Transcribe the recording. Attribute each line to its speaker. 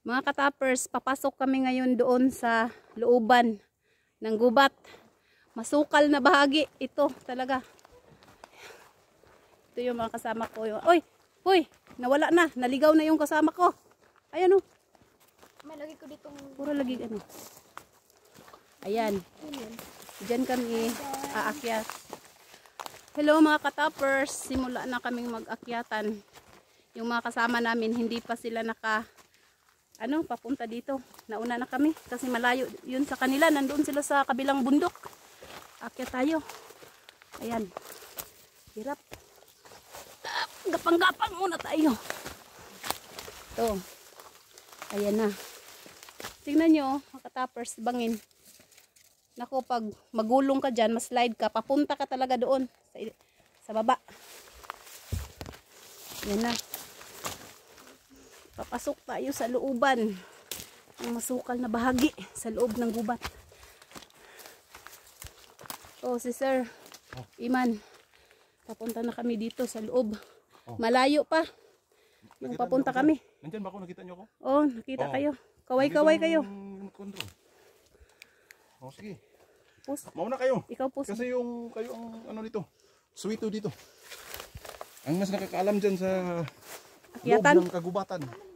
Speaker 1: Mga katapers, papasok kami ngayon doon sa looban ng gubat. Masukal na bahagi. Ito talaga. Ito yung mga kasama ko. Oy! Hoy! Nawala na. Naligaw na yung kasama ko. Ayan o.
Speaker 2: May lagi ko dito.
Speaker 1: Puro lagi ano. Ayan. Diyan kami aakyat. Hello mga katapers. Simula na kaming mag-akyatan. Yung mga kasama namin, hindi pa sila papunta dito. Nauna na kami kasi malayo yun sa kanila. Nandoon sila sa kabilang bundok. Akyat tayo. Ayan. Hirap. Gapang-gapang muna tayo. Ito. Ayan na. Tingnan nyo, mga katapers, bangin. Nako, pag magulong ka dyan, maslide ka, papunta ka talaga doon. Sa baba. Ayan na. Papasok tayo sa looban ng masukal na bahagi sa loob ng gubat. Oh, si Sir Iman, papunta na kami dito sa loob. Malayo pa yung papunta kami.
Speaker 3: Nandyan ba ako? Nakita nyo ako?
Speaker 1: Oh, nakita kayo. Kaway-kaway kayo.
Speaker 3: Oh, sige.
Speaker 1: Pus.
Speaker 3: Mauna kayo.
Speaker 1: Ikaw pus.
Speaker 3: Kasi kayo ang ano dito. Suwito dito. Ang mas nakakaalam dyan sa loob
Speaker 1: Akyatan.
Speaker 3: ng kagubatan.